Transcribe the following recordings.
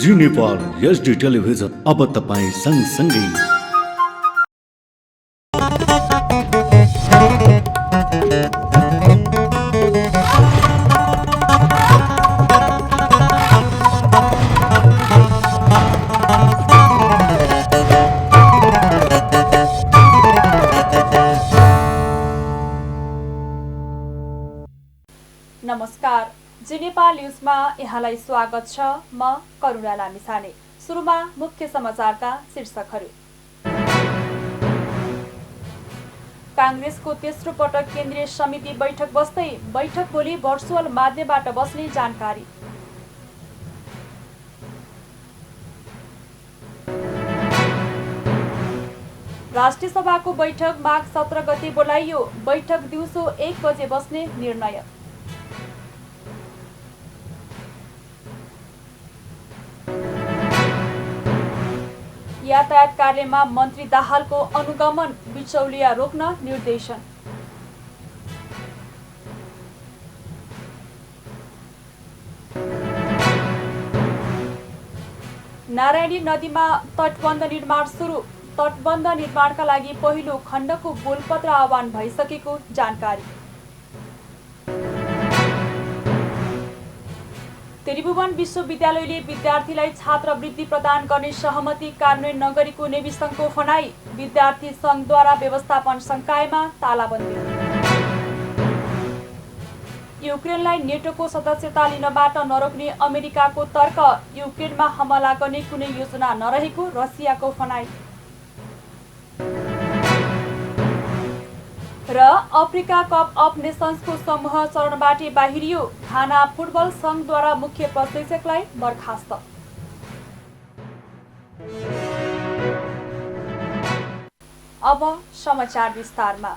जी Nepal HD television अब तपाईँ सँगसँगै। नमस्कार, जी नेपाल न्युजमा यहाँलाई स्वागत छ। म करुणा लामिछाने। सुरुमा मुख्य समाचारका शीर्षकहरू। कांग्रेसको तेस्रो पटक केन्द्रीय समिति बैठक बस्दै बैठक भोलि भर्चुअल माध्यमबाट बस्ने जानकारी। राष्ट्रिय सभाको बैठक माघ 17 गते बोलाइयो। बैठक दिउँसो 1 बजे बस्ने निर्णय। यातायात कार्यमा मन्त्री दाहालको अनुगमन, बिचौलिया रोक्न निर्देशन। नारायणी नदीमा तटबन्ध निर्माण सुरु। तटबन्ध निर्माणका लागि पहिलो खण्डको गोलपत्र आह्वान भइसकेको जानकारी। त्रिभुवन विश्वविद्यालयले विद्यार्थीलाई छात्रवृत्ति प्रदान गर्ने सहमति कार्यान्वयन नगरेको नेभी सङ्घको भनाई। विद्यार्थी सङ्घद्वारा व्यवस्थापन संकायमा तालाबन्दी। युक्रेनलाई नेटोको सदस्यता लिनबाट नरोक्ने अमेरिकाको तर्क। युक्रेनमा हमला गर्ने कुनै योजना नरहेको रसियाको भनाई। र अफ्रिका कप अफ नेसन्सको समूह चरणबाटै बाहिरियो। घाना फुटबल सङ्घद्वारा मुख्य प्रशिक्षकलाई बर्खास्त। अब समाचार विस्तारमा।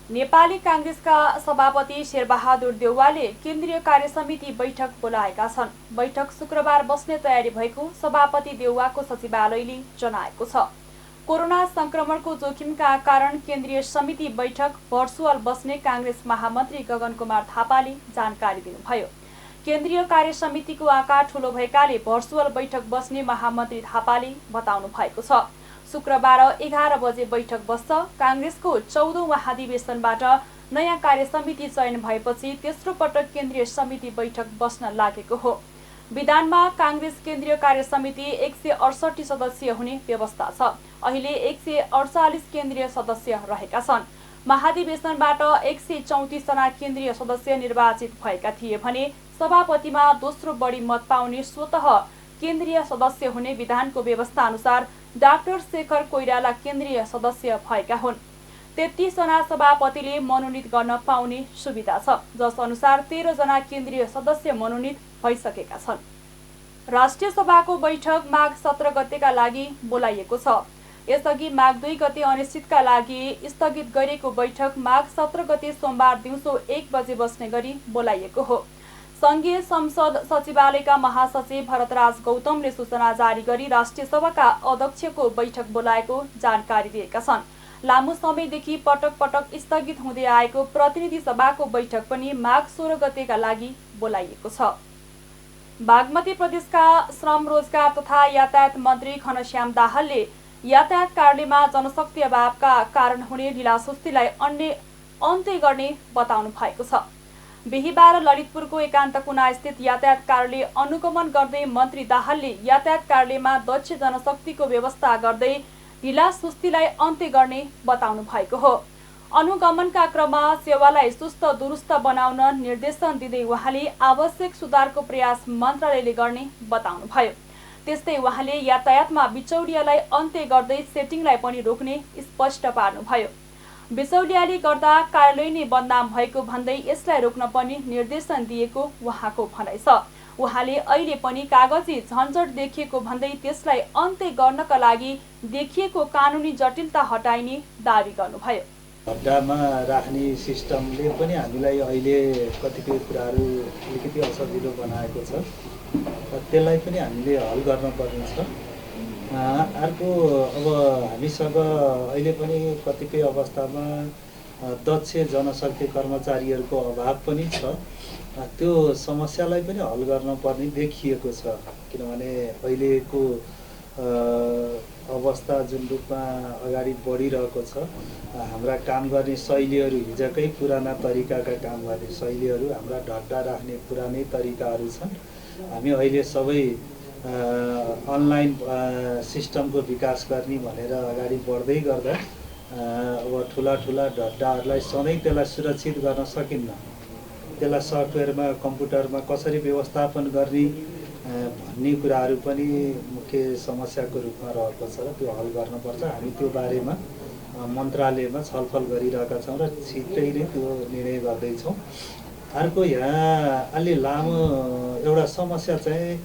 नेपाली कांग्रेसका सभापति शेरबहादुर देउवाले केन्द्रीय कार्यसमिति बैठक बोलाएका छन्। बैठक शुक्रबार बस्ने तयारी भएको सभापति देउवाको सचिवालयले जनाएको छ। कोरोना संक्रमणको जोखिमका कारण केन्द्रीय समिति बैठक भर्चुअल बस्ने कांग्रेस महामन्त्री गगन कुमार थापाले जानकारी दिनुभयो। केन्द्रीय कार्य समितिको आकार ठूलो भएकाले भर्चुअल बैठक बस्ने महामन्त्री थापाले बताउनु भएको छ। शुक्रबार 11 बजे बैठक बस्छ। कांग्रेसको 14औं महाधिवेशनबाट नयाँ कार्य समिति चयन भएपछि तेस्रो पटक केन्द्रीय समिति बैठक बस्न लागेको हो। विधानमा कांग्रेस केन्द्रीय कार्य समिति 168 सदस्य हुने व्यवस्था छ। अहिले 148 केन्द्रीय सदस्य रहेका छन्। महाधिवेशनबाट 134 जना केन्द्रीय सदस्य निर्वाचित भएका थिए भने सभापतिमा दोस्रो बढी मत पाउने स्वतः केन्द्रीय सदस्य हुने विधानको व्यवस्था अनुसार डाक्टर शेखर कोइराला केन्द्रीय सदस्य भएका हुन्। 33 जना सभापतिले मनोनित गर्न पाउने सुविधा छ, जस अनुसार 13 जना केन्द्रीय सदस्य मनोनित भइसकेका छन्। राष्ट्रिय सभाको बैठक माघ 17 गतेका लागि बोलाइएको छ। यसअघि माघ 2 गते अनिश्चितका लागि स्थगित गरिएको बैठक माघ 17 गते सोमबार दिउँसो 1 बजे बस्ने गरी बोलाइएको हो। संघीय संसद सचिवालयका महासचिव भरतराज गौतमले सूचना जारी गरी राष्ट्रिय सभाका अध्यक्षको बैठक बोलाएको जानकारी दिएका छन्। लामो समयदेखि पटक पटक स्थगित हुँदै आएको प्रतिनिधि सभाको बैठक पनि माघ 16 गतेका लागि बोलाइएको छ। बागमती प्रदेशका श्रम रोजगार तथा यातायात मन्त्री घनश्याम दाहालले यातायात कार्यमा जनशक्ति अभावका कारण हुने ढिलासुस्तीलाई अन्त्य गर्ने बताउनु भएको छ। बिहीबार ललितपुरको एकान्त कुना स्थित यातायात कार्यालय अनुगमन गर्दै मन्त्री दाहालले यातायात कार्यालयमा दक्ष जनशक्तिको व्यवस्था गर्दै ढिलासुस्तीलाई अन्त्य गर्ने बताउनु भएको हो। अनुगमनका क्रममा सेवालाई सुस्त दुरुस्त बनाउन निर्देशन दिँदै उहाँले आवश्यक सुधारको प्रयास मन्त्रालयले गर्ने बताउनुभयो। त्यस्तै उहाँले यातायातमा बिचौलियालाई अन्त्य गर्दै सेटिङलाई पनि रोक्ने स्पष्ट पार्नुभयो। बिचौलियाले गर्दा कार्यालय नै बदनाम भएको भन्दै यसलाई रोक्न पनि निर्देशन दिएको उहाँको भनाइ छ। उहाँले अहिले पनि कागजी झन्झट देखिएको भन्दै त्यसलाई अन्त्य गर्नका लागि देखिएको कानुनी जटिलता हटाइने दावी गर्नुभयो। हड्डामा राख्ने सिस्टमले पनि हामीलाई अहिले कतिपय कुराहरू अलिकति असजिलो बनाएको छ। त्यसलाई पनि हामीले हल गर्नुपर्ने छ। अर्को अब हामीसँग अहिले पनि कतिपय अवस्थामा दक्ष जनशक्ति कर्मचारीहरूको अभाव पनि छ। त्यो समस्यालाई पनि हल गर्न पर्ने देखिएको छ। किनभने अहिलेको अवस्था जुन रूपमा अगाडि बढिरहेको छ, हाम्रा काम गर्ने शैलीहरू हिजोकै पुराना तरिकाका काम गर्ने शैलीहरू, हाम्रा ढड्डा राख्ने पुरानै तरिकाहरू छन्। हामी अहिले सबै अनलाइन सिस्टमको विकास गर्ने भनेर अगाडि बढ्दै गर्दा अब ठुला ढड्डाहरूलाई सधैँ त्यसलाई सुरक्षित गर्न सकिन्न। त्यसलाई सफ्टवेयरमा कम्प्युटरमा कसरी व्यवस्थापन गर्ने भन्ने कुराहरू पनि मुख्य समस्याको रूपमा रहेको छ र त्यो हल गर्नुपर्छ। हामी त्यो बारेमा मन्त्रालयमा छलफल गरिरहेका छौँ र छिट्टै नै त्यो निर्णय गर्दैछौँ। अर्को यहाँ अलि लामो एउटा समस्या चाहिँ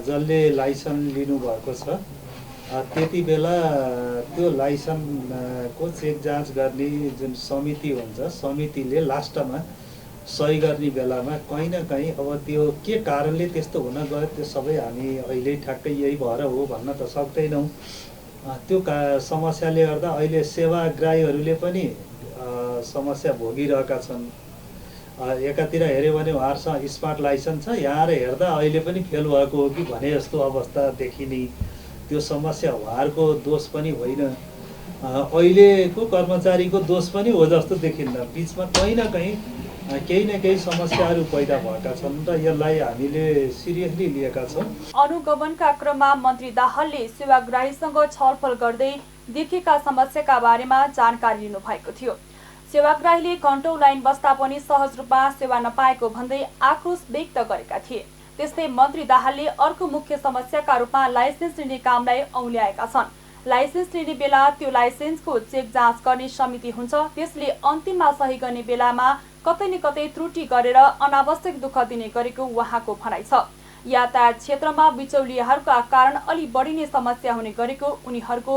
जसले लाइसेन्स लिनुभएको छ त्यति बेला त्यो लाइसेन्सको चेक जाँच गर्ने जुन समिति हुन्छ, समितिले लास्टमा सही गर्ने बेलामा कहीँ न कहीँ अब त्यो के कारणले त्यस्तो हुन गयो त्यो सबै हामी अहिले ठ्याक्कै यही भएर हो भन्न त सक्दैनौँ। त्यो समस्याले गर्दा अहिले सेवाग्राहीहरूले पनि समस्या भोगिरहेका छन्। एकातिर हेऱ्यो भने उहाँहरूसँग स्मार्ट लाइसेन्स छ, यहाँ हेर्दा अहिले पनि फेल भएको हो कि भने जस्तो अवस्था देखिने। त्यो समस्या उहाँहरूको दोष पनि होइन, अहिलेको कर्मचारीको दोष पनि हो जस्तो देखिन्न। बिचमा कहीँ न कहीँ केही न केही समस्याहरू पैदा भएका छन् र यसलाई हामीले सिरियसली लिएका छौँ। अनुगमनका क्रममा मन्त्री दाहालले सेवाग्राहीसँग छलफल गर्दै देखेका समस्याका बारेमा जानकारी लिनुभएको थियो। सेवाग्राहीले घण्टौं लाइन बस्दा पनि सहज रूपमा सेवा नपाएको भन्दै आक्रोश व्यक्त गरेका थिए। त्यस्तै मन्त्री दाहालले अर्को मुख्य समस्याका रूपमा लाइसेन्स लिने कामलाई औल्याएका छन्। लाइसेन्स लिने बेला त्यो लाइसेन्सको चेक जाँच गर्ने समिति हुन्छ, त्यसले अन्तिममा सही गर्ने बेलामा कतै न कतै त्रुटि गरेर अनावश्यक दुःख दिने गरेको उहाँको भनाइ छ। यातायात क्षेत्रमा बिचौलियाहरूका कारण अलि बढी नै समस्या हुने गरेको उनीहरूको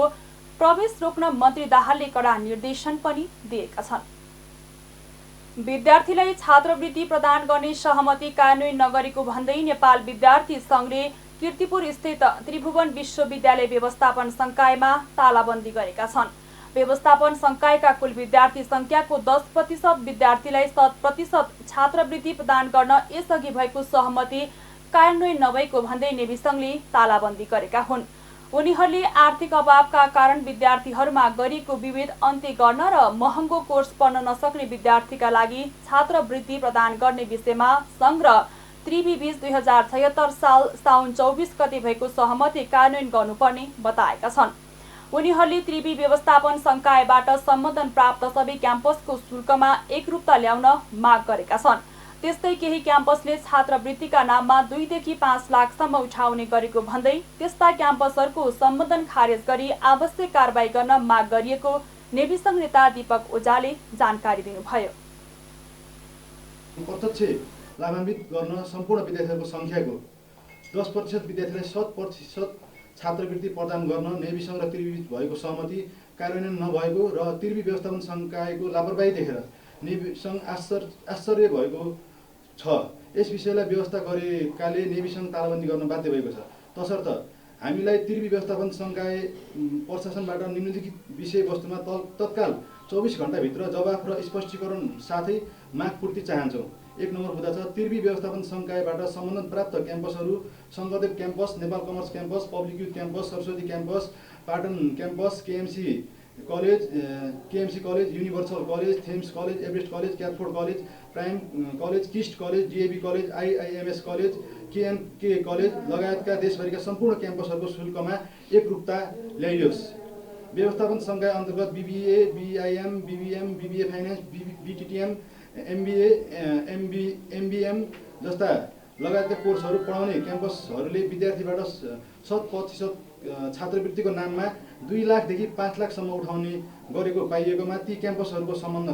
प्रवेश रोक्न मन्त्री दाहालले कडा निर्देशन पनि दिएका छन्। विद्यार्थीलाई छात्रवृत्ति प्रदान गर्ने सहमति कार्यान्वयन नगरेको भन्दै नेपाल विद्यार्थी सङ्घले कीर्तिपुर स्थित त्रिभुवन विश्वविद्यालय व्यवस्थापन संकायमा तालाबन्दी गरेका छन्। व्यवस्थापन संकायका कुल विद्यार्थी संख्याको 10% विद्यार्थीलाई 100% छात्रवृत्ति प्रदान गर्न यसअघि भएको सहमति कार्यान्वयन नभएको भन्दै नेभी सङ्घले तालाबन्दी गरेका हुन्। उनीहरूले आर्थिक अभावका कारण विद्यार्थीहरूमा गरिएको विभेद अन्त्य गर्न र महँगो कोर्स पढ्न नसक्ने विद्यार्थीका लागि छात्रवृत्ति प्रदान गर्ने विषयमा सङ्घ र त्रिवी बीच 2076 साल साउन 24 गते भएको सहमति कार्यान्वयन गर्नुपर्ने बताएका छन्। उनीहरूले त्रिवी व्यवस्थापन संकायबाट सम्बोधन प्राप्त सबै क्याम्पसको शुल्कमा एकरूपता ल्याउन माग गरेका छन्। त्यस्तै केही क्याम्पसले छात्रवृत्तिका नाममा 2 देखि 5 लाखसम्म उठाउने गरेको भन्दै त्यस्ता क्याम्पसहरूको सम्बोधन खारेज गरी आवश्यक कारबाही गर्न माग गरिएको नेभी सङ्घ नेता दीपक ओझाले जानकारी दिनुभयो। प्रत्यक्ष लाभान्वित गर्न सम्पूर्ण विद्यार्थीहरूको सङ्ख्याको 10% विद्यार्थीलाई 100% छात्रवृत्ति प्रदान गर्न नेभी सङ्घ र त्रिवी भएको सहमति कार्यान्वयन नभएको र त्रिवी व्यवस्थापन संकायको लापरवाही देखेर नेभी सङ्घ आश्चर्य भएको छ। यस विषयलाई व्यवस्था गरेकाले नेभी सङ्घ तालाबन्दी गर्न बाध्य भएको छ। तसर्थ हामीलाई त्रिवी व्यवस्थापन संकाय प्रशासनबाट निम्नलिखित विषयवस्तुमा तत्काल 24 घण्टाभित्र जवाफ र स्पष्टीकरण साथै माग पूर्ति चाहन्छौँ। 1 नम्बर मुद्दा छ त्रिवी व्यवस्थापन संकायबाट सम्बन्धन प्राप्त क्याम्पसहरू Shankardev campus, Nepal commerce campus, public youth campus, Saraswati campus, Patan campus, KMC college, universal college, Thames college, Everest college, Kathford college, prime college, KIST college, DAV college, IIMS college, KNK college लगायतका देशभरिका सम्पूर्ण क्याम्पसहरूको शुल्कमा एकरूपता ल्याइयोस्। व्यवस्थापन संकाय अन्तर्गत BBA, BIM, BBM, BBA finance, BTTM, MBM जस्ता लगायतका कोर्सहरू पढाउने क्याम्पसहरूले विद्यार्थीबाट 100% छात्रवृत्तिको नाममा 2 लाखदेखि 5 लाखसम्म उठाउने गरेको पाइएकोमा ती क्याम्पसहरूको सम्बन्ध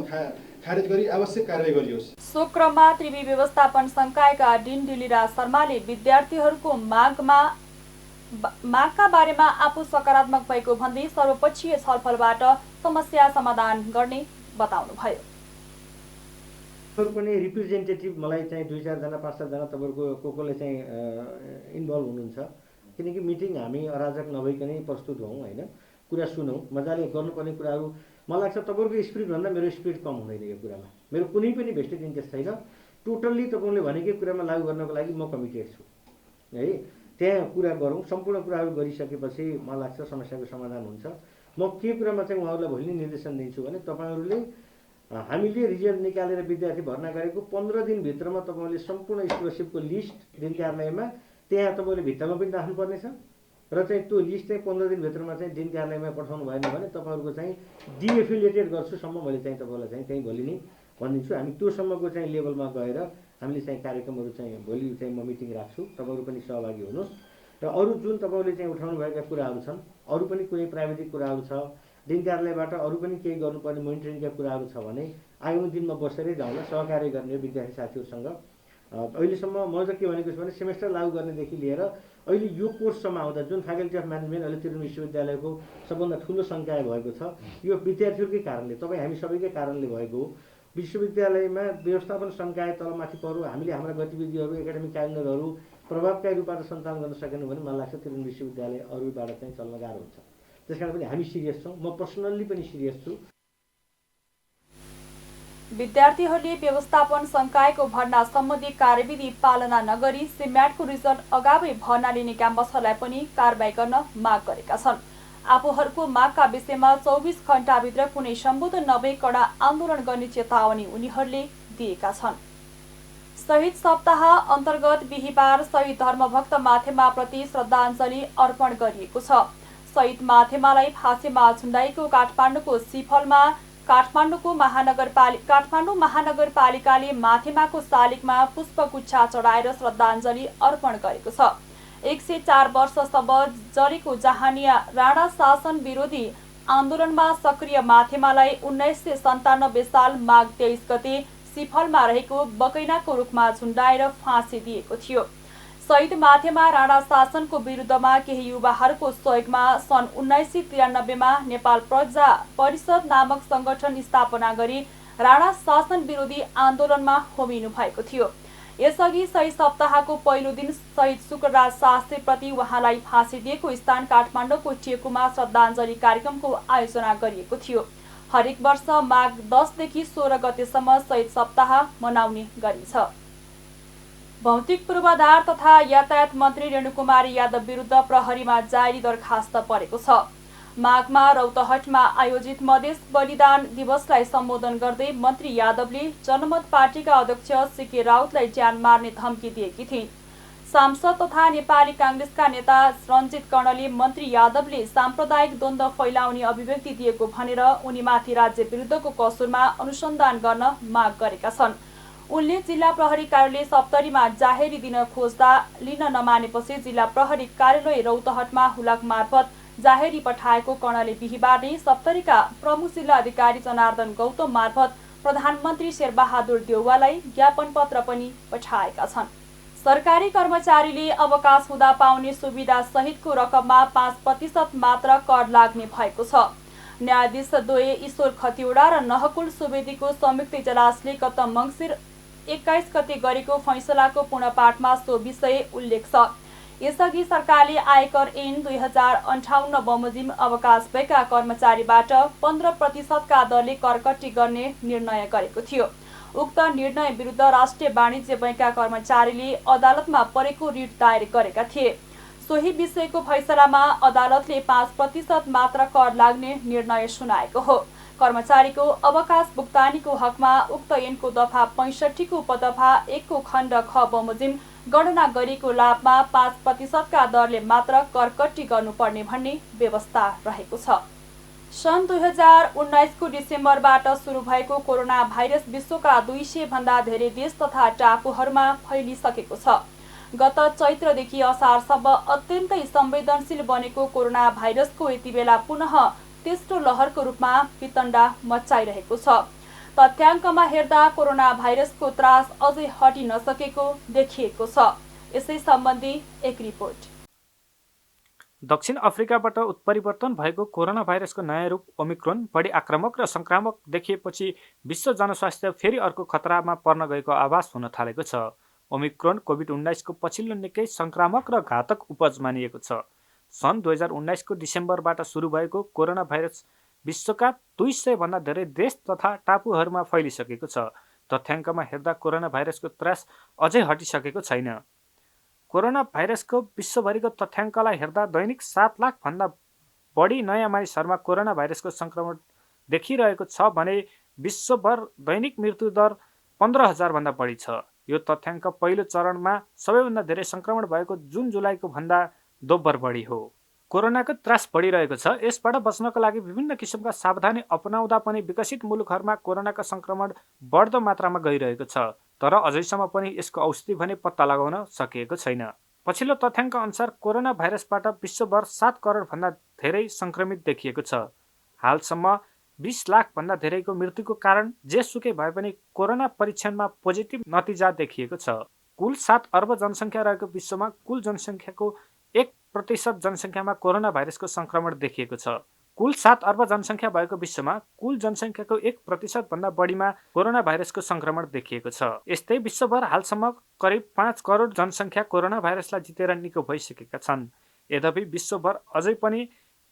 खारेज गरी आवश्यक कारबाही गरियोस्। सो क्रममा त्रिवी व्यवस्थापन संकायका डिन डिलिरा शर्माले विद्यार्थीहरूको मागका बारेमा आफू सकारात्मक भएको भन्दै सर्वपक्षीय छलफलबाट समस्या समाधान गर्ने बताउनुभयो। पनि रिप्रेजेन्टेटिभ मलाई चाहिँ 2-4 जना 5-7 जना तपाईँहरूको कोले चाहिँ इन्भल्भ हुनुहुन्छ। किनकि मिटिङ हामी अराजक नभइकनै प्रस्तुत हौँ होइन, कुरा सुनौँ, मजाले गर्नुपर्ने कुराहरू। मलाई लाग्छ तपाईँहरूको स्पिरिटभन्दा मेरो स्पिरिट कम हुँदैन यो कुरामा। मेरो कुनै पनि भेस्टेड इन्ट्रेस्ट छैन। टोटल्ली तपाईँले भनेकै कुरामा लागू गर्नको लागि म कमिटेड छु है। त्यहाँ कुरा गरौँ, सम्पूर्ण कुराहरू गरिसकेपछि मलाई लाग्छ समस्याको समाधान हुन्छ। म के कुरामा चाहिँ उहाँहरूलाई भोलि निर्देशन दिन्छु भने तपाईँहरूले हामीले रिजल्ट निकालेर विद्यार्थी भर्ना गरेको 15 दिनभित्रमा तपाईँले सम्पूर्ण स्कलरसिपको लिस्ट दिन कार्यालयमा त्यहाँ तपाईँले भित्तामा पनि राख्नुपर्नेछ र चाहिँ त्यो लिस्ट चाहिँ 15 दिनभित्रमा चाहिँ दिन कार्यालयमा पठाउनु भएन भने तपाईँहरूको चाहिँ डिएफिलिएटेड गर्छुसम्म मैले चाहिँ तपाईँलाई चाहिँ त्यहीँ भोलि नै भनिदिन्छु। हामी त्योसम्मको चाहिँ लेभलमा गएर हामीले चाहिँ कार्यक्रमहरू चाहिँ भोलि चाहिँ म मिटिङ राख्छु, तपाईँहरू पनि सहभागी हुनुहोस्। र अरू जुन तपाईँले चाहिँ उठाउनु भएका कुराहरू छन्, अरू पनि कुनै प्राविधिक कुराहरू छ, दिन कार्यालयबाट अरू पनि केही गर्नुपर्ने मोनिटरिङका कुराहरू छ भने आगामी दिनमा बसेरै जाउँला, सहकार्य गर्ने विद्यार्थी साथीहरूसँग। अहिलेसम्म म चाहिँ के भनेको छु भने सेमेस्टर लागू गर्नेदेखि लिएर अहिले यो कोर्ससम्म आउँदा जुन फ्याकल्टी अफ म्यानेजमेन्ट अहिले त्रिभुवन विश्वविद्यालयको सबभन्दा ठुलो सङ्ख्या भएको छ, यो विद्यार्थीहरूकै कारणले, तपाईँ हामी सबैकै कारणले भएको हो। विश्वविद्यालयमा व्यवस्थापन सङ्काय तलमाथि पऱ्यो, हामीले हाम्रा गतिविधिहरू एकाडेमिक क्यालेन्डरहरू प्रभावकारी रूपबाट सञ्चालन गर्न सकेनौँ भने मलाई लाग्छ त्रिभुवन विश्वविद्यालय अरूबाट चाहिँ चल्न गाह्रो हुन्छ। त्यसकारण पनि हामी सिरियस छौँ, म पर्सनल्ली पनि सिरियस छु। विद्यार्थीहरूले व्यवस्थापन संकायको भर्ना सम्बन्धी कार्यविधि पालना नगरी सिम्याटको रिजल्ट अगावै भर्ना लिने क्याम्पसहरूलाई पनि कारबाही गर्न माग गरेका छन्। आफूहरूको मागका विषयमा 24 घण्टाभित्र कुनै सम्बोधन नभई कडा आन्दोलन गर्ने चेतावनी उनीहरूले दिएका छन्। शहीद सप्ताह अन्तर्गत बिहिबार शहीद धर्मभक्त माथेमाप्रति श्रद्धाञ्जली अर्पण गरिएको छ। शहीद माथेमालाई फाँसीमा झुन्डाएको काठमाडौँको सिफलमा काठमाडौँ महानगरपालिकाले माथेमाको शालिगमा पुष्पगुच्छा चढाएर श्रद्धाञ्जली अर्पण गरेको छ। 104 वर्षसम्म जरेको जहानिया राणा शासन विरोधी आन्दोलनमा सक्रिय माथेमालाई 1997 साल माघ 23 गते सिफलमा रहेको बकैनाको रुखमा झुन्डाएर फाँसी दिएको थियो। शहीद माथेमा राणा शासनको विरुद्धमा केही युवाहरूको सहयोगमा सन् 1993 मा नेपाल प्रजा परिषद नामक संगठन स्थापना गरी राणा शासन विरोधी आन्दोलनमा होमिनु भएको थियो। यसअघि शहीद सप्ताहको पहिलो दिन शहीद शुक्रराज शास्त्रीप्रति उहाँलाई फाँसी दिएको स्थान काठमाडौँको टेकुमा श्रद्धाञ्जली कार्यक्रमको आयोजना गरिएको थियो। हरेक वर्ष माघ 10 देखि 16 गतेसम्म शहीद सप्ताह मनाउने गरिन्छ। भौतिक पूर्वाधार तथा यातायात मन्त्री रेणुकुमारी यादव विरुद्ध प्रहरीमा जारी दरखास्त परेको छ। माघमा रौतहटमा आयोजित मधेस बलिदान दिवसलाई सम्बोधन गर्दै मन्त्री यादवले जनमत पार्टीका अध्यक्ष सीके राउतलाई ज्यान मार्ने धम्की दिएकी थिइन्। सांसद तथा नेपाली कांग्रेसका नेता रञ्जित कर्णले मन्त्री यादवले साम्प्रदायिक द्वन्द्व फैलाउने अभिव्यक्ति दिएको भनेर उनीमाथि राज्य विरुद्धको कसुरमा अनुसन्धान गर्न माग गरेका छन्। उनले जिल्ला प्रहरी कार्यालय सप्तरीमा जाहेरी दिन खोज्दा लिन नमानेपछि जिल्ला प्रहरी कार्यालय रौतहटमा हुलाक मार्फत जाहेरी पठाएको कर्णले बिहिबार नै सप्तरीका प्रमुख जिल्ला अधिकारी जनार्दन गौतम मार्फत प्रधानमन्त्री शेरबहादुर देउवालाई ज्ञापन पत्र पनि पठाएका छन्। सरकारी कर्मचारीले अवकाश हुँदा पाउने सुविधा सहितको रकममा 5% मात्र कर लाग्ने भएको छ। न्यायाधीश द्वय ईश्वर खतिवडा र नहकुल सुवेदीको संयुक्त इजलासले गत मङ्सिर 21 गते गरेको फैसलाको पूर्णपाठमा सो विषय उल्लेख छ। यसअघि सरकारले आयकर ऐन 2058 बमोजिम अवकाश भएका कर्मचारीबाट 15% का दरले करकट्टी गर्ने निर्णय गरेको थियो। उक्त निर्णय विरुद्ध राष्ट्रिय वाणिज्य बैंकका कर्मचारीले अदालतमा परेको रिट दायर गरेका थिए। सोही विषयको फैसलामा अदालतले 5% मात्र कर लाग्ने निर्णय सुनाएको हो। कर्मचारीको अवकाश भुक्तानीको हकमा उक्त ऐनको दफा 65 को उपदफा 1 को खण्ड ख बमोजिम गणना गरिएको लाभमा 5% का दरले मात्र करकट्टी गर्नुपर्ने भन्ने व्यवस्था रहेको छ। सन् 2019 को डिसेम्बरबाट सुरु भएको कोरोना भाइरस विश्वका 200 भन्दा धेरै देश तथा टापुहरूमा फैलिसकेको छ। गत चैत्रदेखि असारसम्म अत्यन्तै संवेदनशील बनेको कोरोना भाइरसको यति बेला पुनः तेस्रो लहरको रूपमा वितण्डा मच्चाइरहेको छ। तथ्याङ्कमा हेर्दा कोरोना भाइरसको त्रास अझै हटि नसकेको देखिएको छ। यसै सम्बन्धी एक रिपोर्ट। दक्षिण अफ्रिकाबाट उत्परिवर्तन भएको कोरोना भाइरसको नयाँ रूप ओमिक्रोन बढी आक्रामक र संक्रामक देखिएपछि विश्व जनस्वास्थ्य फेरि अर्को खतरामा पर्न गएको आभास हुन थालेको छ। ओमिक्रोन कोभिड-19 को पछिल्लो निकै संक्रामक र घातक उपज मानिएको छ। सन् 2019 को डिसेम्बरबाट सुरु भएको कोरोना भाइरस विश्वका 200 भन्दा धेरै देश तथा टापुहरूमा फैलिसकेको छ। तथ्याङ्कमा हेर्दा कोरोना भाइरसको त्रास अझै हटिसकेको छैन। कोरोना भाइरसको विश्वभरिको तथ्याङ्कलाई हेर्दा दैनिक 7 लाखभन्दा बढी नयाँ मानिसहरूमा कोरोना भाइरसको सङ्क्रमण देखिरहेको छ भने विश्वभर दैनिक मृत्यु दर 15,000 भन्दा बढी छ। यो तथ्याङ्क पहिलो चरणमा सबैभन्दा धेरै सङ्क्रमण भएको जुन जुलाईको भन्दा दोब्बर बढी हो। कोरोनाको त्रास बढिरहेको छ। यसबाट बच्नको लागि विभिन्न किसिमका सावधानी अपनाउँदा पनि विकसित मुलुकहरूमा कोरोनाको सङ्क्रमण बढ्दो मात्रामा गइरहेको छ। तर अझैसम्म पनि यसको औषधि भने पत्ता लगाउन सकिएको छैन। पछिल्लो तथ्याङ्क अनुसार कोरोना भाइरसबाट विश्वभर 7 करोडभन्दा धेरै सङ्क्रमित देखिएको छ। हालसम्म 20 लाखभन्दा धेरैको मृत्युको कारण जेसुकै भए पनि कोरोना परीक्षणमा पोजिटिभ नतिजा देखिएको छ। कुल 7 अर्ब जनसङ्ख्या रहेको विश्वमा कुल जनसङ्ख्याको 1% जनसङ्ख्यामा कोरोना भाइरसको सङ्क्रमण देखिएको छ। कुल 7 अर्ब जनसङ्ख्या भएको विश्वमा कुल जनसङ्ख्याको 1% भन्दा बढीमा कोरोना भाइरसको सङ्क्रमण देखिएको छ। यस्तै विश्वभर हालसम्म करिब 5 करोड जनसङ्ख्या कोरोना भाइरसलाई जितेर निको भइसकेका छन्। यद्यपि विश्वभर अझै पनि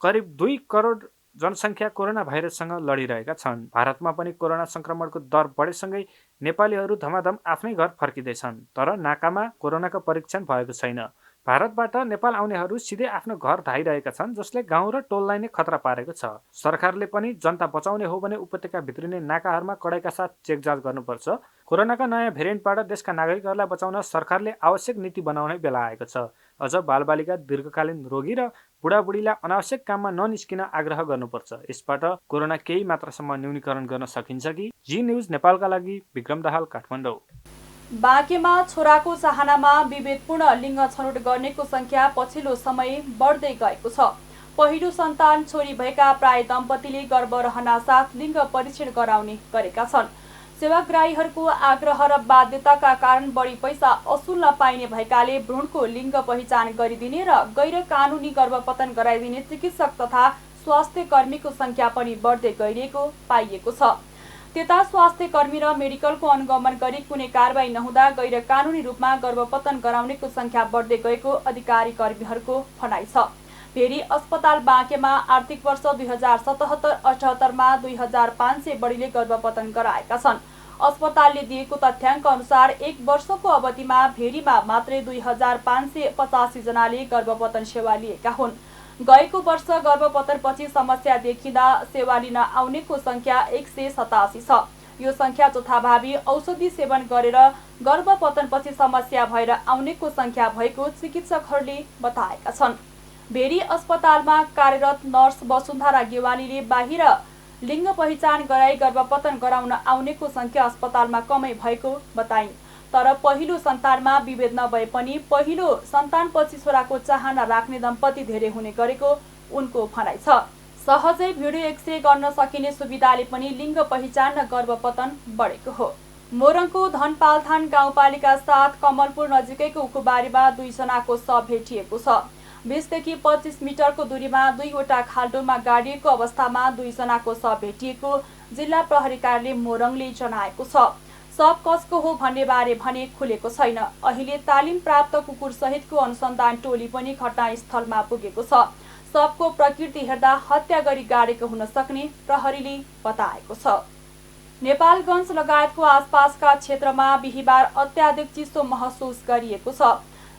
करिब 2 करोड जनसङ्ख्या कोरोना भाइरससँग लडिरहेका छन्। भारतमा पनि कोरोना सङ्क्रमणको दर बढेसँगै नेपालीहरू धमाधम आफ्नै घर फर्किँदैछन्। तर नाकामा कोरोनाको परीक्षण भएको छैन। भारतबाट नेपाल आउनेहरू सिधै आफ्नो घर धाइरहेका छन्, जसले गाउँ र टोललाई नै खतरा पारेको छ। सरकारले पनि जनता बचाउने हो भने उपत्यका भित्रिने नाकाहरूमा कडाइका साथ चेक जाँच गर्नुपर्छ। कोरोनाका नयाँ भेरिएन्टबाट देशका नागरिकहरूलाई बचाउन सरकारले आवश्यक नीति बनाउने बेला आएको छ। अझ बालबालिका, दीर्घकालीन रोगी र बुढाबुढीलाई अनावश्यक काममा ननिस्किन आग्रह गर्नुपर्छ। यसबाट कोरोना केही मात्रासम्म न्यूनीकरण गर्न सकिन्छ कि? जी न्युज नेपालका लागि विक्रम दाहाल, काठमाडौँ। बाँकेमा छोराको चाहनामा विभेदपूर्ण लिङ्ग छनौट गर्नेको संख्या पछिल्लो समय बढ्दै गएको छ। पहिलो सन्तान छोरी भएका प्राय दम्पतिले गर्भ रहनासाथ लिङ्ग परीक्षण गराउने गरेका छन्। सेवाग्राहीहरूको आग्रह र बाध्यताका कारण बढी पैसा असुल्न पाइने भएकाले भ्रूणको लिङ्ग पहिचान गरिदिने र गैर कानुनी गर्भपतन गराइदिने चिकित्सक तथा स्वास्थ्य कर्मीको संख्या पनि बढ्दै गइरहेको पाइएको छ। त्यता स्वास्थ्य कर्मी र मेडिकलको अनुगमन गरी कुनै कारबाही नहुँदा गैर कानुनी रूपमा गर्भपतन गराउनेको संख्या बढ्दै गएको अधिकारी कर्मीहरूको भनाइ छ। भेरी अस्पताल बाँकेमा आर्थिक वर्ष 2077-78मा 2500 बढीले गर्भपतन गराएका छन्। अस्पतालले दिएको तथ्याङ्क अनुसार 1 वर्षको अवधिमा भेरीमा मात्रै 2585 जनाले गर्भपतन सेवा लिएका हुन्। गएको वर्ष गर्भपतनपछि समस्या देखिँदा सेवा लिन आउनेको संख्या 187 छ। यो संख्या जथाभावी औषधि सेवन गरेर गर्भपतनपछि समस्या भएर आउनेको संख्या भएको चिकित्सकहरूले बताएका छन्। भेरी अस्पतालमा कार्यरत नर्स वसुन्धरा गेवालीले बाहिर लिङ्ग पहिचान गराई गर्भपतन गराउन आउनेको संख्या अस्पतालमा कमै भएको बताइन्। तर पहिलो सन्तानमा विभेद नभए पनि पहिलो सन्तानपछि छोराको चाहना राख्ने दम्पति धेरै हुने गरेको उनको भनाइ छ। सहजै भिडियो एक्सरे गर्न सकिने सुविधाले पनि लिङ्ग पहिचान र गर्भपतन बढेको हो। मोरङको धनपालथान गाउँपालिका 7 कमलपुर नजिकैको उखुबारीमा 2 जनाको शव भेटिएको छ। 20 देखि 25 मिटरको दूरीमा 2वटा खाल्डोमा गाडिएको अवस्थामा 2 जनाको शव भेटिएको जिल्ला प्रहरी कार्यालय मोरङले जनाएको छ। शव कसको हो भन्ने बारे भने खुलेको छैन। अहिले तालिम प्राप्त कुकुर सहितको अनुसन्धान टोली पनि घटनास्थलमा पुगेको छ। शवको प्रकृति हेर्दा हत्या गरी गाडेको हुन सक्ने प्रहरीले बताएको छ। नेपालगञ्ज लगायतको आसपासका क्षेत्रमा बिहिबार अत्याधिक चिसो महसुस गरिएको छ।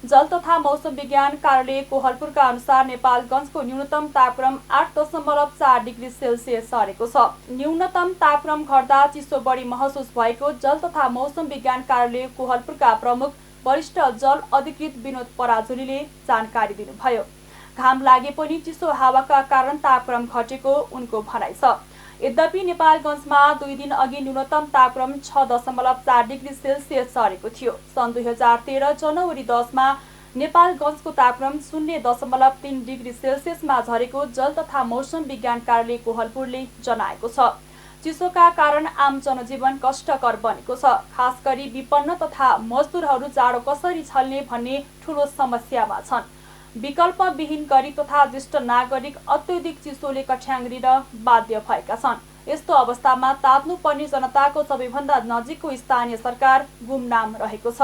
जल तथा मौसम विज्ञान कार्यालय कोहलपुरका अनुसार नेपालगञ्जको न्यूनतम तापक्रम 8.4 डिग्री सेल्सियस सरेको छ। न्यूनतम तापक्रम घट्दा चिसो बढी महसुस भएको जल तथा मौसम विज्ञान कार्यालय कोहलपुरका प्रमुख वरिष्ठ जल अधिकृत विनोद पराजुलीले जानकारी दिनुभयो। घाम लागे पनि चिसो हावाका कारण तापक्रम घटेको उनको भनाइ छ। यद्यपि नेपालगञ्जमा 2 दिन अघि न्यूनतम तापक्रम 6.4 डिग्री सेल्सियस सरेको थियो। सन् 2013 जनवरी 10मा नेपालगञ्जको तापक्रम 0.3 डिग्री सेल्सियसमा झरेको जल तथा मौसम विज्ञान कार्यालय कोहलपुरले जनाएको छ। चिसोका कारण आम जनजीवन कष्टकर बनेको छ। खास गरी विपन्न तथा मजदुरहरू जाडो कसरी झल्ने भन्ने ठूलो समस्यामा छन्। विकल्पविहीन गरिब तथा ज्येष्ठ नागरिक अत्यधिक चिसोले कठ्याङ्ग्रिन बाध्य भएका छन्। यस्तो अवस्थामा तात्नुपर्ने जनताको सबैभन्दा नजिकको स्थानीय सरकार गुमनाम रहेको छ।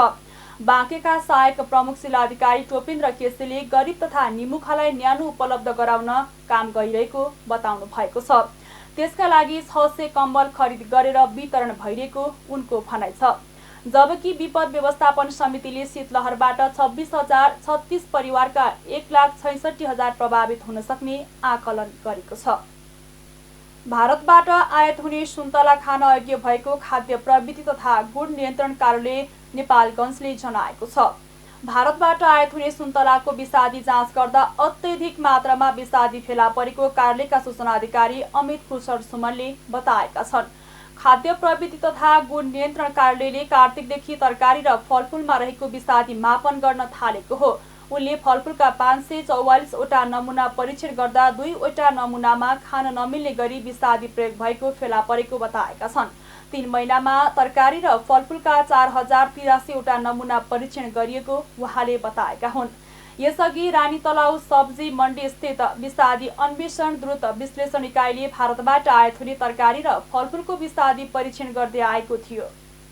बाँकेका सहायक प्रमुख जिल्लाधिकारी टोपेन्द्र केसीले गरिब तथा निमुखालाई न्यानो उपलब्ध गराउन काम गरिरहेको बताउनु भएको छ। त्यसका लागि 600 कम्बल खरिद गरेर वितरण भइरहेको उनको भनाइ छ। जबकि विपद व्यवस्थापन समितिले शीतलहरबाट 26,036 परिवारका 1,66,000 प्रभावित हुन सक्ने आकलन गरेको छ। भारतबाट आयात हुने सुन्तला खान अयोग्य भएको खाद्य प्रविधि तथा गुण नियन्त्रण कार्यालय नेपालगञ्जले जनाएको छ। भारतबाट आयात हुने सुन्तलाको विषादी जाँच गर्दा अत्यधिक मात्रामा विषादी फेला परेको कार्यालयका सूचना अधिकारी अमित कुशर सुमनले बताएका छन्। खाद्य प्रविधि तथा गुण नियन्त्रण कार्यालयले कार्तिकदेखि तरकारी र फलफुलमा रहेको विषादी मापन गर्न थालेको हो। उनले फलफुलका 544वटा नमुना परीक्षण गर्दा 2वटा नमुनामा खान नमिल्ने गरी विषादी प्रयोग भएको फेला परेको बताएका छन्। 3 महिनामा तरकारी र फलफुलका 4083वटा नमुना परीक्षण गरिएको उहाँले बताएका हुन्। यसअघि रानी तलाउ सब्जी मण्डी स्थित विषादी अन्वेषण द्रुत विश्लेषण इकाइले भारतबाट आयात हुने तरकारी र फलफुलको विषादी परीक्षण गर्दै आएको थियो।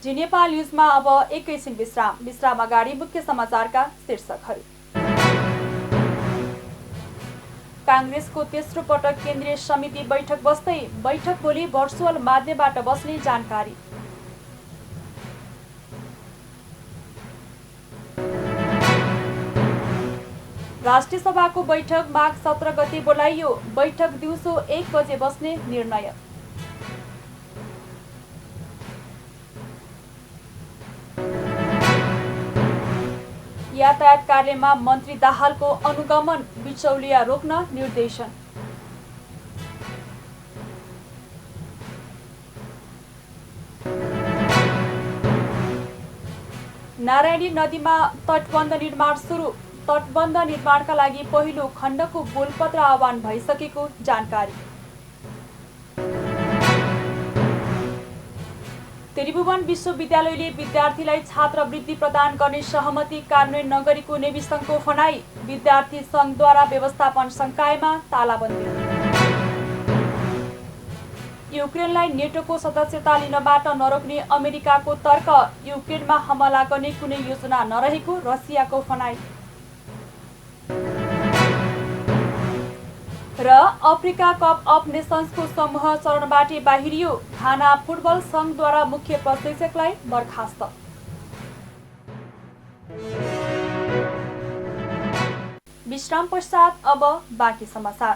जी नेपाल न्युजमा अब एकैछिन विश्राम अगाडि मुख्य समाचारका शीर्षकहरू। कांग्रेसको तेस्रो पटक केन्द्रीय समिति बैठक बस्दै बैठक भोलि भर्चुअल माध्यमबाट बस्ने जानकारी। राष्ट्रिय सभाको बैठक माघ 17 गते बोलाइयो। बैठक दिउँसो 1 बजे बस्ने निर्णय। यातायात कार्यालयमा मन्त्री दाहालको अनुगमन, बिचौलिया रोक्न निर्देशन। नारायणी नदीमा तटबन्ध निर्माण सुरु। तटबन्ध निर्माणका लागि पहिलो खण्डको बोलपत्र आह्वान भइसकेको जानकारी। त्रिभुवन विश्वविद्यालयले विद्यार्थीलाई छात्रवृत्ति प्रदान गर्ने सहमति कार्यान्वयन नगरेको नेभी सङ्घको भनाई। विद्यार्थी सङ्घद्वारा व्यवस्थापन संकायमा तालाबन्दी। युक्रेनलाई नेटोको सदस्यता लिनबाट नरोक्ने अमेरिकाको तर्क। युक्रेनमा हमला गर्ने कुनै योजना नरहेको रसियाको भनाई। र अफ्रिका कप अफ नेसन्सको समूह चरणबाटै बाहिरियो। घाना फुटबल सङ्घद्वारा मुख्य प्रशिक्षकलाई बर्खास्त। विश्राम पश्चात अब बाँकी समाचार।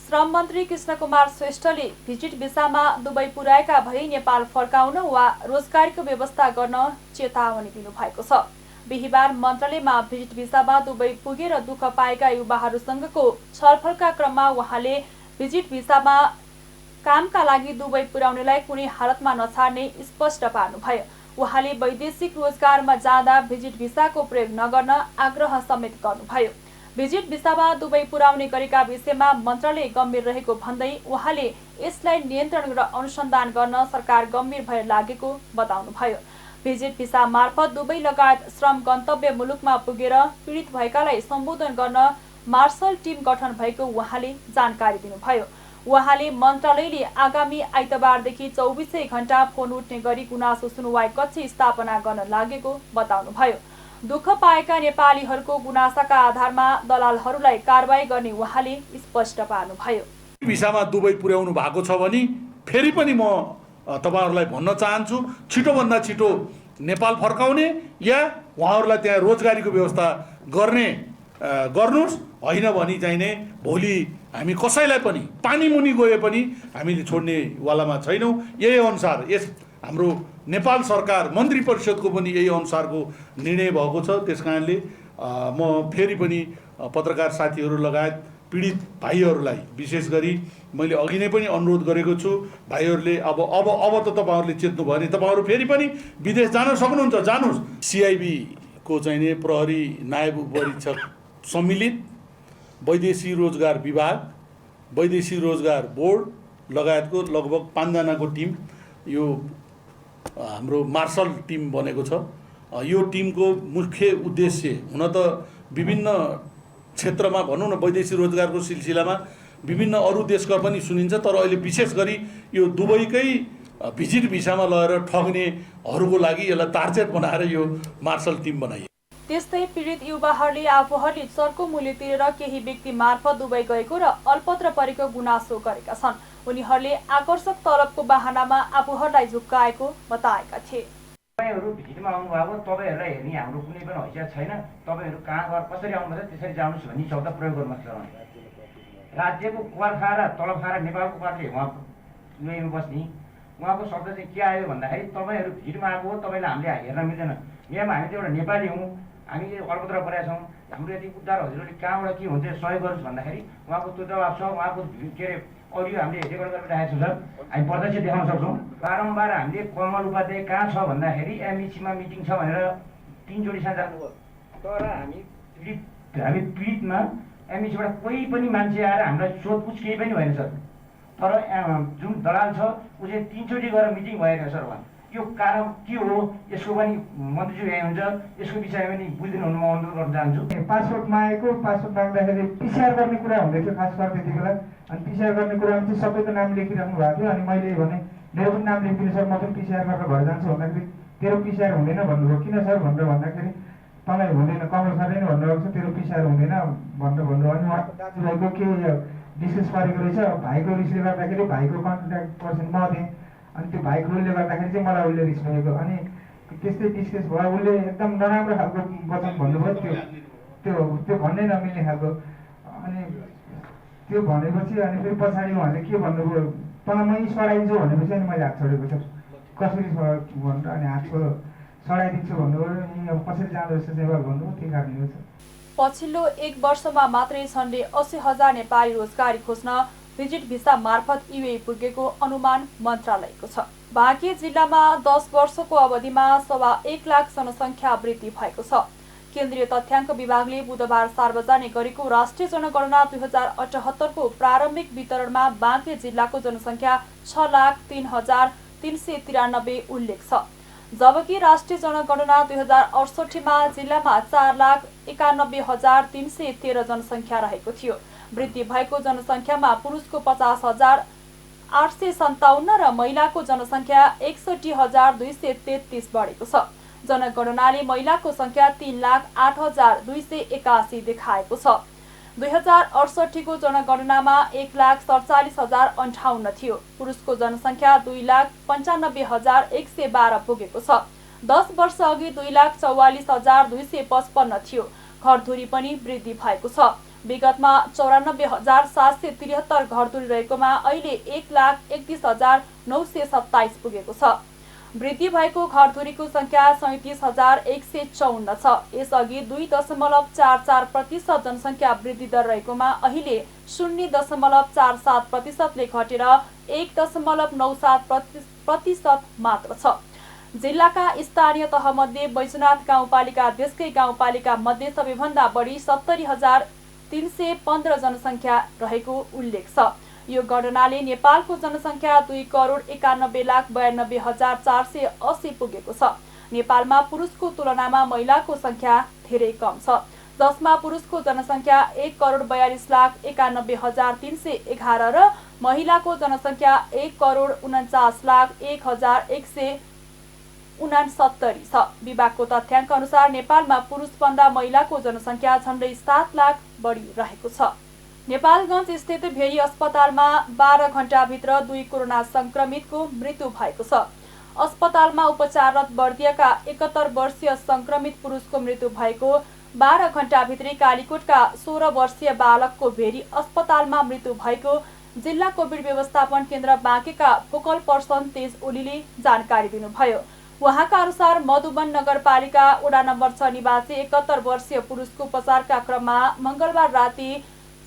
श्रम मन्त्री कृष्णकुमार श्रेष्ठले भिजिट भिसामा दुबई पुर्याएका भई नेपाल फर्काउन वा रोजगारीको व्यवस्था गर्न चेतावनी दिनुभएको छ। बिहिबार मन्त्रालयमा भिजिट भिसामा दुबई पुगेर दुःख पाएका युवाहरूसँगको छलफलका क्रममा उहाँले भिजिट भिसामा कामका लागि दुबई पुर्याउनेलाई कुनै हालतमा नछाड्ने स्पष्ट पार्नुभयो। उहाँले वैदेशिक रोजगारमा जाँदा भिजिट भिसाको प्रयोग नगर्न आग्रह समेत गर्नुभयो। भिजिट भिसामा दुबई पुर्याउने गरेका विषयमा मन्त्रालय गम्भीर रहेको भन्दै उहाँले यसलाई नियन्त्रण र अनुसन्धान गर्न सरकार गम्भीर भएर लागेको बताउनुभयो। भिजिट भिसा मार्फत दुबई लगायत श्रम गन्तव्य मुलुकमा पुगेर पीडित भएकालाई सम्बोधन गर्न मार्शल टिम गठन भएको उहाँले जानकारी दिनुभयो। उहाँले मन्त्रालयले आगामी आइतबारदेखि 24 घण्टा फोन उठ्ने गरी गुनासो सुनवाई कक्ष स्थापना गर्न लागेको बताउनुभयो। दुःख पाएका नेपालीहरूको गुनासाका आधारमा दलालहरूलाई कारबाही गर्ने उहाँले स्पष्ट पार्नुभयो। भिसामा दुबई पुर्याउनु भएको छ भने फेरि पनि म तपाईहरुलाई भन्न चाहन्छु, छिटोभन्दा छिटो नेपाल फर्काउने या उहाँहरूलाई त्यहाँ रोजगारीको व्यवस्था गर्नुस्, होइन भनी चाहिने भोलि हामी कसैलाई पनि पानी मुनि गए पनि हामीले छोड्ने वालामा छैनौँ। यही अनुसार यस हाम्रो नेपाल सरकार मन्त्री परिषदको पनि यही अनुसारको निर्णय भएको छ। त्यसकारणले म फेरि पनि पत्रकार साथीहरू लगायत पीडित भाइहरूलाई विशेष गरी मैले अघि नै पनि अनुरोध गरेको छु, भाइहरूले अब त तपाईहरुले चेत्नु भयो भने तपाईहरु फेरि पनि विदेश जान सक्नुहुन्छ, जानुस्। सीआईबी को चाहिने प्रहरी नायब उपरीक्षक सम्मिलित वैदेशिक रोजगार विभाग, वैदेशिक रोजगार बोर्ड लगायतको लगभग 5 जनाको टिम यो हाम्रो मार्शल टिम बनेको छ। यो टिमको मुख्य उद्देश्य हुन त विभिन्न क्षेत्रमा भनौँ न वैदेशिक रोजगारको सिलसिलामा विभिन्न अरू देशका पनि सुनिन्छ, तर अहिले विशेष गरी यो दुबईकै भिजिट भिसामा लगेर ठग्नेहरूको लागि यसलाई टार्गेट बनाएर यो मार्शल टिम बनाइयो। त्यस्तै पीडित युवाहरूले आफूहरूले चर्को मूल्य तिरेर केही व्यक्ति मार्फत दुबई गएको र अल्पत्र परेको गुनासो गरेका छन्। उनीहरूले आकर्षक तलबको बहानामा आफूहरूलाई झुक्काएको बताएका थिए। तपाईहरु भिडमा आउनुभएको, तपाईहरुलाई हेर्ने हाम्रो कुनै पनि हैसियत छैन। तपाईहरु कहाँ गएर कसरी आउनुहुन्छ त्यसरी जानुहोस् भन्ने शब्द प्रयोग गर्नुहोस्। राज्यको कर खाएर तलब खाएर नेपालको करले उहाँ युएमा बस्ने उहाँको शब्द चाहिँ के आयो भन्दाखेरि तपाईँहरू भिडमा आएको हो, तपाईँलाई हामीले हेर्न मिल्दैन। यहाँमा हामी त एउटा नेपाली हौँ, हामीले अल्पत्र परेका छौँ, हाम्रो यति उद्धार हजुरहरूले कहाँबाट के हुन्छ सहयोग गर्नुहोस् भन्दाखेरि उहाँको त्यो जवाब छ। उहाँको के अरे अडियो हामीले रेकर्ड गरेर राखेको छौँ सर, हामी प्रत्यक्ष देखाउन सक्छौँ। बारम्बार हामीले कमल उपाध्याय कहाँ छ भन्दाखेरि एमइसीमा मिटिङ छ भनेर 3 जोडी साथ जानुभयो। तर हामी पीडितमा एमइसीबाट कोही पनि मान्छे आएर हामीलाई सोधपुछ केही पनि भएन सर। तर जुन दलाल छ उसले 3 चोटि गएर मिटिङ भएन सर। उहाँ यो कारण के हो यसको पनि मन्त्रीज्यू यहाँ हुन्छ, यसको विषयमा पनि बुझिदिनु हुन म अनुरोध गर्न चाहन्छु। पासपोर्ट मागेको, पासपोर्ट माग्दाखेरि पिसिआर गर्ने कुरा हुँदै थियो खास गरी त्यति बेला। अनि पिसिआर गर्ने कुरामा चाहिँ सबैको नाम लेखिराख्नु भएको थियो। अनि मैले भने मेरो पनि नाम लेखिदिनु सर, म पनि पिसिआर गरेर घर जान्छु भन्दाखेरि तेरो पिसिआर हुँदैन भन्नुभयो। किन सर भनेर भन्दाखेरि तँलाई हुँदैन, कमल सरले नै भन्नुभएको छ तेरो पिसिआर हुँदैन भनेर भन्नुभयो। अनि उहाँको दाजुभाइको के डिस्कस परेको रहेछ, भाइको रिसले गर्दाखेरि भाइको कन्ट्याक्ट पर्सन म थिएँ। अनि त्यो भाइको उसले गर्दाखेरि चाहिँ मलाई उसले रिस भएको। अनि त्यस्तै डिस्कस भयो, उसले एकदम नराम्रो खालको वचन भन्नुभयो। त्यो भन्नै नमिल्ने खालको। अनि त्यो भनेपछि अनि फेरि पछाडि उहाँले के भन्नुभयो, तँलाई मै सडाइदिन्छु भनेपछि अनि मैले हात छोडेको छ। कसरी भनेर अनि हातको सडाइदिन्छु भन्नुभयो। कसरी जाँदो रहेछ नेपाल भन्नुभयो, त्यही कारणले हो। पछिल्लो 1 वर्षमा मात्रै झन्डै 80,000 नेपाली रोजगारी खोज्न भिजिट भिसा मार्फत युए पुगेको अनुमान मन्त्रालयको छ। बाँकी जिल्लामा 10 वर्षको अवधिमा 1.25 लाख जनसङ्ख्या वृद्धि भएको छ। केन्द्रीय तथ्याङ्क विभागले बुधबार सार्वजनिक गरेको राष्ट्रिय जनगणना 2078 को प्रारम्भिक वितरणमा बाँकी जिल्लाको जनसङ्ख्या 6,03,393 उल्लेख छ। जबकि राष्ट्रिय जनगणना 2068 मा जिल्लामा 4,91,313 जनसङ्ख्या रहेको थियो। वृद्धि भएको जनसङ्ख्यामा पुरुषको 50,857 र महिलाको जनसङ्ख्या 61,233 बढेको छ। जनगणनाले महिलाको सङ्ख्या 3,08,281 देखाएको छ। 2068 को जनगणनामा 1,47,058 थियो। पुरुषको जनसङ्ख्या 2,95,112 पुगेको छ। 10 वर्ष अघि 2,44,255 थियो। घरधुरी पनि वृद्धि भएको छ। विगतमा 94,773 घरधुरी रहेकोमा अहिले 1,31,927 पुगेको छ। वृद्धि भएको घरधुरीको संख्या 37,154 छ। यसअघि 2.44% जनसङ्ख्या वृद्धि दर रहेकोमा अहिले 0.47% ले घटेर 1.97% मात्र छ। जिल्लाका स्थानीय तहमध्ये बैजनाथ गाउँपालिका देशकै गाउँपालिका मध्ये सबैभन्दा बढी 70,315 जनसङ्ख्या रहेको उल्लेख छ। यो गणनाले नेपालको जनसङ्ख्या 2,91,92,480 पुगेको छ। नेपालमा पुरुषको तुलनामा महिलाको संख्या धेरै कम छ, जसमा पुरुषको जनसङ्ख्या 1,42,91,311 र महिलाको जनसङ्ख्या 1,49,01,169 छ। विभागको तथ्याङ्क अनुसार नेपालमा पुरुषभन्दा महिलाको जनसङ्ख्या झन्डै 7 लाख बढी रहेको छ। नेपालगञ्ज स्थित भेरी अस्पतालमा 12 घण्टाभित्र 2 कोरोना संक्रमितको मृत्यु भएको छ। अस्पतालमा उपचाररत बर्दियाका 71 वर्षीय संक्रमित पुरुषको मृत्यु भएको, 12 घण्टाभित्रै कालीकोटका 16 वर्षीय बालकको भेरी अस्पतालमा मृत्यु भएको जिल्ला कोभिड व्यवस्थापन केन्द्र बाँकेका फोकल पर्सन तेज ओलीले जानकारी दिनुभयो। उहाँका अनुसार मधुबन नगरपालिका वडा नम्बर 6 निवासी 71 वर्षीय पुरुषको उपचारका क्रममा मंगलबार राति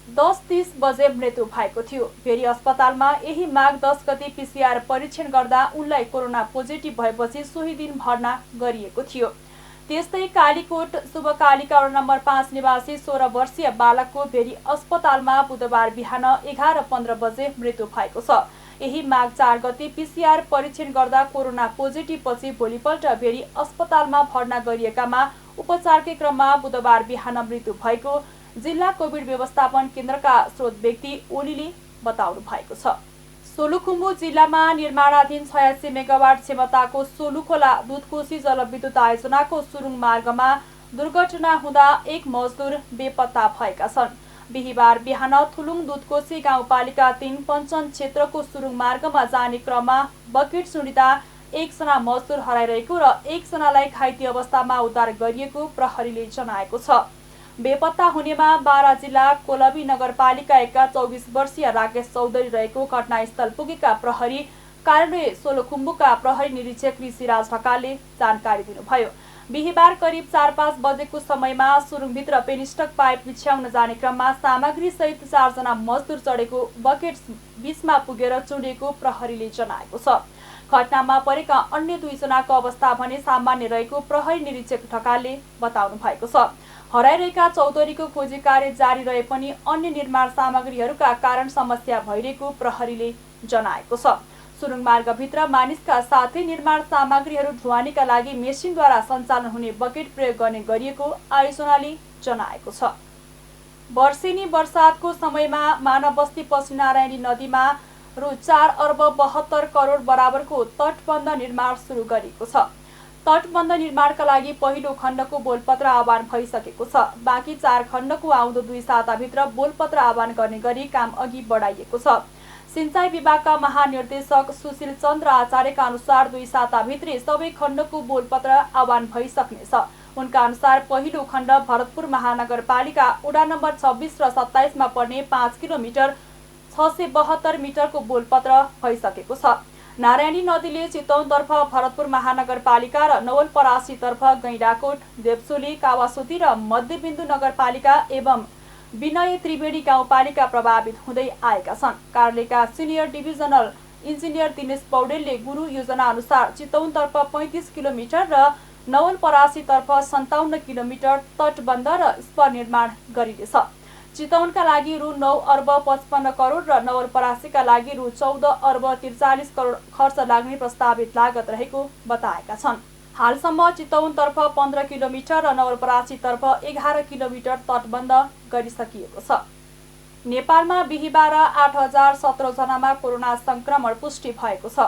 10:30 बजे मृत्यु भएको थियो। भेरी अस्पतालमा यही माघ 10 गते पीसीआर परीक्षण गर्दा उनलाई कोरोना पोजिटिभ भएपछि सोही दिन भर्ना गरिएको थियो। त्यस्तै कालीकोट शुभकालिका वडा नम्बर 5 निवासी 16 वर्षीय बालकको भेरी अस्पतालमा बुधबार बिहान 11:15 बजे मृत्यु भएको छ। यही माघ 4 गते पीसीआर परीक्षण गर्दा कोरोना पोजिटिभ पछि भोलिपल्ट भेरी अस्पतालमा भर्ना गरिएकामा उपचारकै क्रममा बुधबार बिहान मृत्यु भएको जिल्ला कोभिड व्यवस्थापन केन्द्रका स्रोत व्यक्ति ओलीले बताउनु भएको छ। सोलुखुम्बु जिल्लामा निर्माणाधीन 86 मेगावाट क्षमताको सोलुखोला दुधकोशी जलविद्युत आयोजनाको सुरुङ मार्गमा दुर्घटना हुँदा एक मजदुर बेपत्ता भएका छन्। बिहिबार बिहान थुलुङ दुधकोशी गाउँपालिका 3 पञ्चन क्षेत्रको सुरुङ मार्गमा जाने क्रममा बकेट सुनिँदा एकजना मजदुर हराइरहेको र एकजनालाई घाइते अवस्थामा उद्धार गरिएको प्रहरीले जनाएको छ। बेपत्ता हुनेमा बारा जिल्ला कोलबी नगरपालिका 24 वर्षीय राकेश चौधरी रहेको घटनास्थल पुगेका प्रहरी कार्यालय सोलुखुम्बुका प्रहरी निरीक्षक ऋषिराज ढकालले जानकारी दिनुभयो। बिहिबार करिब 4-5 बजेको समयमा सुरुङभित्र पेनिस्टक पाइप बिछ्याउन जाने क्रममा सामग्री सहित 4 जना मजदुर चढेको बकेट बीचमा पुगेर चुडिएको प्रहरीले जनाएको छ। घटनामा परेका अन्य 2 जनाको अवस्था भने सामान्य रहेको प्रहरी निरीक्षक ढकालले बताउनु भएको छ। हराइरहेका चौधरीको खोजी कार्य जारी रहे पनि अन्य निर्माण सामग्रीहरूका कारण समस्या भइरहेको प्रहरीले जनाएको छ। सुरुङ मार्गभित्र मानिसका साथै निर्माण सामग्रीहरू ढुवानीका लागि मेसिनद्वारा सञ्चालन हुने बकेट प्रयोग गर्ने गरिएको आयोजनाले जनाएको छ। वर्षेनी वर्षातको समयमा मानवबस्ती पश्चिमनारायणी नदीमा रु 4 अर्ब 72 करोड बराबरको तटबन्ध निर्माण सुरु गरिएको छ। तटबन्ध निर्माणका लागि पहिलो खण्डको बोलपत्र आह्वान भइसकेको छ। बाँकी 4 खण्डको आउँदो 2 साताभित्र बोलपत्र आह्वान गर्ने गरी काम अघि बढाइएको छ। सिंचाई विभागका महानिर्देशक सुशील चन्द्र आचार्यका अनुसार 2 साताभित्रै सबै खण्डको बोलपत्र आह्वान भइसक्नेछ। उनका अनुसार पहिलो खण्ड भरतपुर महानगरपालिका वडा नम्बर 26 र 27 मा पर्ने 5 किलोमिटर 672 मिटरको बोलपत्र भइसकेको छ। नारायणी नदीले चितवनतर्फ भरतपुर महानगरपालिका र नवलपरासीतर्फ गैंडाकोट, देवसोली, कावासोती र मध्यबिन्दु नगरपालिका एवं विनय त्रिवेणी गाउँपालिका प्रभावित हुँदै आएका छन्। कार्यालयका सिनियर डिभिजनल इन्जिनियर दिनेश पौडेलले गुरु योजना अनुसार चितवनतर्फ 35 किलोमिटर र नवलपरासीतर्फ 57 किलोमिटर तटबन्ध र स्पर निर्माण गरिनेछ। चितवनका लागि रु 9 अर्ब 55 करोड र नवलपरासीका लागि रु 14 अर्ब 43 करोड खर्च लाग्ने प्रस्तावित लागत रहेको बताएका छन्। हालसम्म चितवनतर्फ 15 किलोमिटर र नवलपरासीतर्फ 11 किलोमिटर तटबन्ध गरिसकिएको छ। नेपालमा बिहिबार 8017 जनामा कोरोना संक्रमण पुष्टि भएको छ।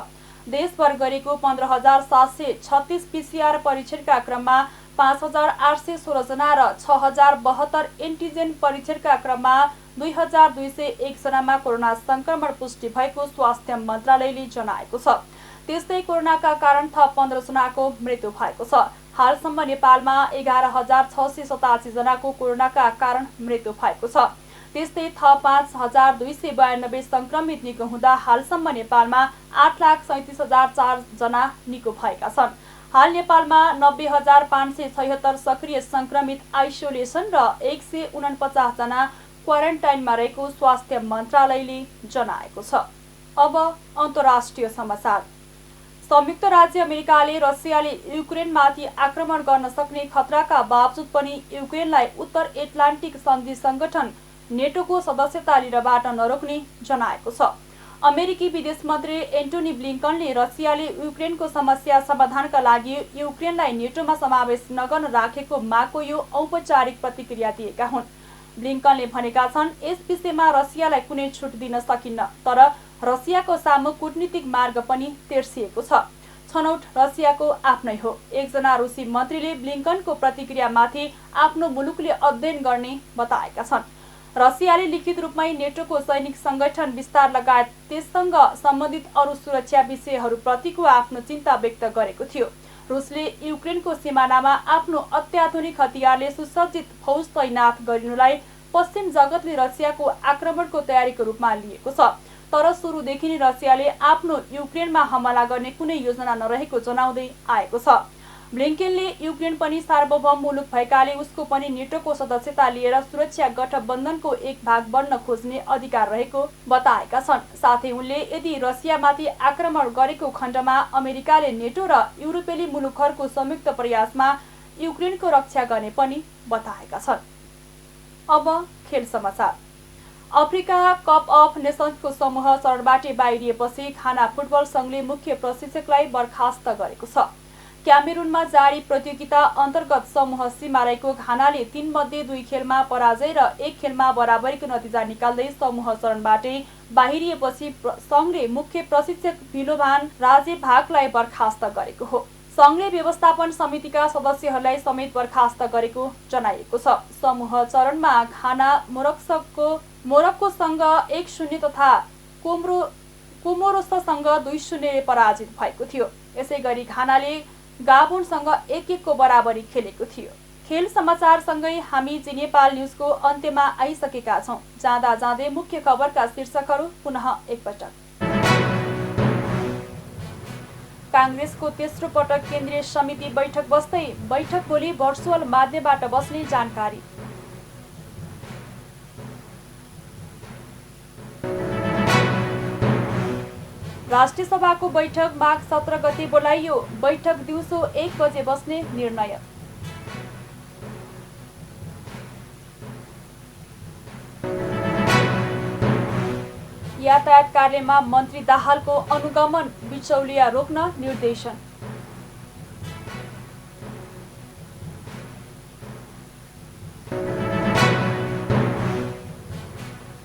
देशभर गरेको 15736 पीसीआर परीक्षणका क्रममा 5816 जना र 6072 एन्टिजेन परीक्षणका क्रममा 2201 जनामा कोरोना संक्रमण पुष्टि भएको स्वास्थ्य मन्त्रालयले जनाएको छ। त्यस्तै कोरोनाका कारण थप 15 जनाको मृत्यु भएको छ। हालसम्म नेपालमा 11687 जनाको कोरोनाका कारण मृत्यु भएको छ। त्यस्तै थप 5292 संक्रमित निको हुँदा हालसम्म नेपालमा 8,37,004 जना निको भएका छन्। हाल नेपालमा 90,576 सक्रिय संक्रमित आइसोलेसन र 149 जना क्वारेन्टाइनमा रहेको स्वास्थ्य मन्त्रालयले जनाएको छ। अब अन्तर्राष्ट्रिय समाचार। संयुक्त राज्य अमेरिकाले रसियाले युक्रेनमाथि आक्रमण गर्न सक्ने खतराका बावजुद पनि युक्रेनलाई उत्तर एटलान्टिक सन्धि संगठन नेटोको सदस्यता लिनबाट नरोक्ने जनाएको छ। अमेरिकी विदेश मन्त्री एन्टोनी ब्लिङ्कनले रसियाले युक्रेनको समस्या समाधानका लागि युक्रेनलाई नेटोमा समावेश नगर्न राखेको मागको यो औपचारिक प्रतिक्रिया दिएका हुन्। ब्लिङ्कनले भनेका छन्, यस विषयमा रसियालाई कुनै छुट दिन सकिन्न, तर रसियाको सामु कूटनीतिक मार्ग पनि तेर्सिएको छ। छनौट रसियाको आफ्नै हो। एकजना रुसी मन्त्रीले ब्लिङ्कनको प्रतिक्रियामाथि आफ्नो मुलुकले अध्ययन गर्ने बताएका छन्। रसियाले लिखित रूपमै नेटोको सैनिक संगठन विस्तार लगायत त्यससँग सम्बन्धित अरू सुरक्षा विषयहरूप्रतिको आफ्नो चिन्ता व्यक्त गरेको थियो। रुसले युक्रेनको सिमानामा आफ्नो अत्याधुनिक हतियारले सुसज्जित फौज तैनात गरिनुलाई पश्चिम जगतले रसियाको आक्रमणको तयारीको रूपमा लिएको छ। तर सुरुदेखि नै रसियाले आफ्नो युक्रेनमा हमला गर्ने कुनै योजना नरहेको जनाउँदै आएको छ। ब्लिङ्केनले युक्रेन पनि सार्वभौम मुलुक भएकाले उसको पनि नेटोको सदस्यता लिएर सुरक्षा गठबन्धनको एक भाग बन्न खोज्ने अधिकार रहेको बताएका छन्। साथै उनले यदि रसियामाथि आक्रमण गरेको खण्डमा अमेरिकाले नेटो र युरोपेली मुलुकहरूको संयुक्त प्रयासमा युक्रेनको रक्षा गर्ने पनि बताएका छन्। अब खेल समाचार। अफ्रिका कप अफ नेसन्सको समूह चरणबाट बाहिरिएपछि घाना फुटबल संघले मुख्य प्रशिक्षकलाई बर्खास्त गरेको छ। क्यामेरुनमा जारी प्रतियोगिता अन्तर्गत समूह सीमा रहेको घानाले 3 मध्ये 2 खेलमा पराजय र 1 खेलमा बराबरीको नतिजा निकाल्दै समूह चरणबाटै बाहिरिएपछि संघले मुख्य प्रशिक्षक भिलोभान राजेभागलाई बर्खास्त गरेको हो। सङ्घले व्यवस्थापन समितिका सदस्यहरूलाई समेत बर्खास्त गरेको जनाइएको छ। समूह चरणमा घाना मोरक्कोसँग 1-0 तथा कोमोरोससँग 2-0 पराजित भएको थियो। यसै गरी घानाले गाबोनसँग 1-1 को बराबरी खेलेको थियो। खेल समाचारसँगै हामी जी नेपाल न्युजको अन्त्यमा आइसकेका छौँ। जाँदा जाँदै मुख्य खबरका शीर्षकहरू पुनः एकपटक। काङ्ग्रेसको तेस्रो पटक केन्द्रीय समिति बैठक बस्दै बैठक भोलि भर्चुअल माध्यमबाट बस्ने जानकारी। राष्ट्रिय सभाको बैठक माघ 17 गते बोलाइयो। बैठक दिउँसो 1 बजे बस्ने निर्णय। यातायात कार्यमा मन्त्री दाहालको अनुगमन, बिचौलिया रोक्न निर्देशन।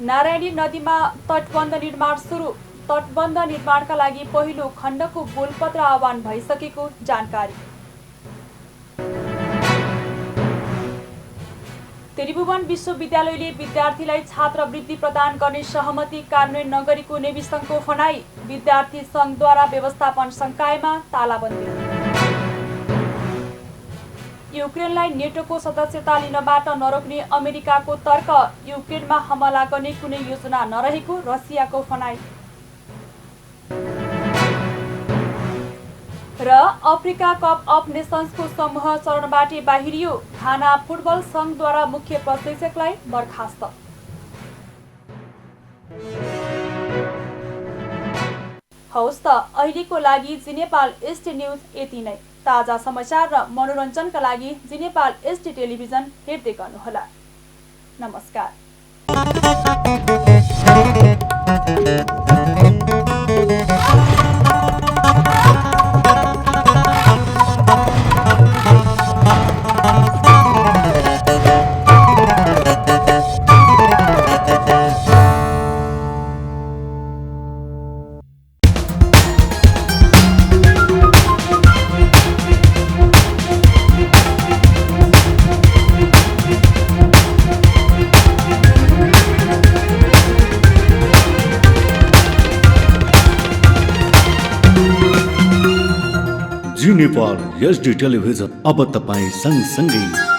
नारायणी नदीमा तटबन्ध निर्माण सुरु। तटबन्ध निर्माणका लागि पहिलो खण्डको गोलपत्र आह्वान भइसकेको जानकारी। त्रिभुवन विश्वविद्यालयले विद्यार्थीलाई छात्रवृत्ति प्रदान गर्ने सहमति कार्यान्वयन नगरेको नेभी सङ्घको भनाई। विद्यार्थी सङ्घद्वारा व्यवस्थापन संकायमा तालाबन्दी। युक्रेनलाई नेटोको सदस्यता लिनबाट नरोक्ने अमेरिकाको तर्क। युक्रेनमा हमला गर्ने कुनै योजना नरहेको रसियाको भनाई। र अफ्रिका कप अफ नेसन्सको समूह चरणबाट बाहिरियो। घाना फुटबल सङ्घद्वारा मुख्य प्रशिक्षकलाई बर्खास्त। हौस् त अहिलेको लागि जी नेपाल एसटी न्युज यति नै। ताजा समाचार र मनोरञ्जनका लागि जी नेपाल एसटी टेलिभिजन हेर्दै गर्नुहोला। नमस्कार। जी नेपाल एसडी टेलिभिजन अब तपाईँ सँगसँगै